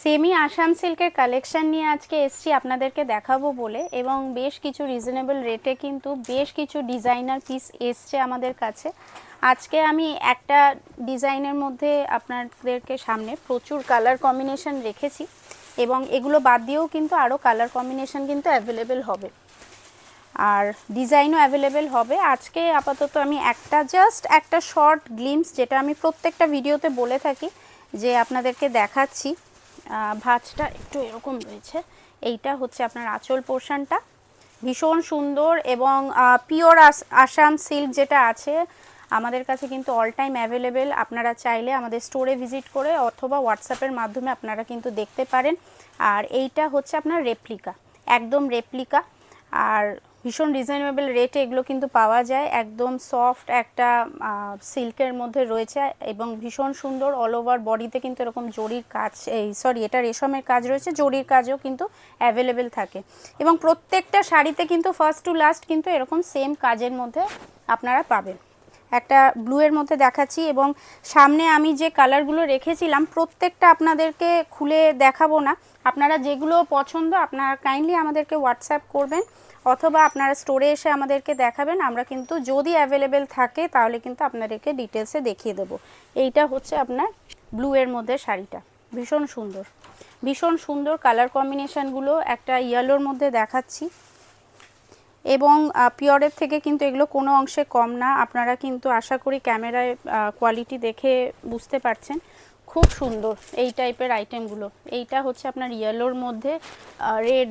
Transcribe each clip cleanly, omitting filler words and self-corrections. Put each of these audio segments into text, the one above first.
Semi Assam সিল্কের collection নিয়ে আজকে এসছি আপনাদেরকে দেখাবো বলে, এবং বেশ কিছু রিজনেবল রেটে কিন্তু বেশ কিছু ডিজাইনার পিস এসছে আমাদের কাছে। আজকে আমি একটা ডিজাইনের মধ্যে আপনাদেরকে সামনে প্রচুর কালার কম্বিনেশন রেখেছি, এবং এগুলো বাদ দিয়েও কিন্তু আরও কালার কম্বিনেশন কিন্তু অ্যাভেলেবেল হবে, আর ডিজাইনও অ্যাভেলেবেল হবে। আজকে আপাতত আমি জাস্ট একটা শর্ট গ্লিমস, যেটা আমি প্রত্যেকটা ভিডিওতে বলে থাকি যে আপনাদেরকে দেখাচ্ছি। ভাঁজটা একটু এরকম রয়েছে, এইটা হচ্ছে আপনার আঁচল পোর্শনটা, ভীষণ সুন্দর এবং পিওর আসাম সিল্ক যেটা আছে আমাদের কাছে কিন্তু অল টাইম অ্যাভেলেবেল। আপনারা চাইলে আমাদের স্টোরে ভিজিট করে অথবা হোয়াটসঅ্যাপের মাধ্যমে আপনারা কিন্তু দেখতে পারেন। আর এইটা হচ্ছে আপনার রেপ্লিকা, একদম রেপ্লিকা, আর ভীষণ রিজনেবল রেটে এগুলো কিন্তু পাওয়া যায়। একদম সফট একটা সিল্কের মধ্যে রয়েছে এবং ভীষণ সুন্দর। অল ওভার বডিতে কিন্তু এরকম জরির কাজ, এটা রেশমের কাজ রয়েছে, জরির কাজও কিন্তু অ্যাভেলেবেল থাকে, এবং প্রত্যেকটা শাড়িতে কিন্তু ফার্স্ট টু লাস্ট কিন্তু এরকম সেম কাজের মধ্যে আপনারা পাবেন। একটা ব্লুয়ের মধ্যে দেখাচ্ছি, এবং সামনে আমি যে কালারগুলো রেখেছিলাম প্রত্যেকটা আপনাদেরকে খুলে দেখাবো না। আপনারা যেগুলো পছন্দ আপনারা কাইন্ডলি আমাদেরকে হোয়াটসঅ্যাপ করবেন অথবা আপনারা স্টোরে এসে আমাদেরকে দেখাবেন। আমরা কিন্তু যদি অ্যাভেলেবেল থাকে তাহলে কিন্তু আপনাদেরকে ডিটেলসে দেখিয়ে দেবো। এইটা হচ্ছে আপনার ব্লুয়ের মধ্যে শাড়িটা, ভীষণ সুন্দর, ভীষণ সুন্দর কালার কম্বিনেশানগুলো। একটা ইয়েলোর মধ্যে দেখাচ্ছি, এবং পিওরের থেকে কিন্তু এগুলো কোনো অংশে কম না। আপনারা কিন্তু আশা করি ক্যামেরায় কোয়ালিটি দেখে বুঝতে পারছেন, খুব সুন্দর এই টাইপের আইটেমগুলো। এইটা হচ্ছে আপনার ইয়েলোর মধ্যে রেড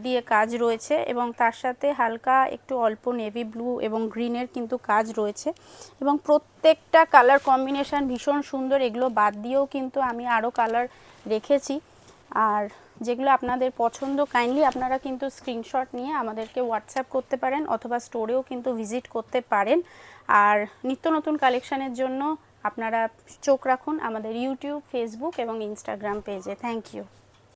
দিয়ে কাজ রয়েছে, এবং তার সাথে হালকা একটু অল্প নেভি ব্লু এবং গ্রিনের কিন্তু কাজ রয়েছে, এবং প্রত্যেকটা কালার কম্বিনেশান ভীষণ সুন্দর। এগুলো বাদ দিয়েও কিন্তু আমি আরও কালার রেখেছি, আর যেগুলো আপনাদের পছন্দ কাইন্ডলি আপনারা কিন্তু স্ক্রিনশট নিয়ে আমাদেরকে হোয়াটসঅ্যাপ করতে পারেন অথবা স্টোরেও কিন্তু ভিজিট করতে পারেন। আর নিত্য নতুন কালেকশানের জন্য আপনারা চোখ রাখুন আমাদের ইউটিউব, ফেসবুক এবং ইনস্টাগ্রাম পেজে। Thank you.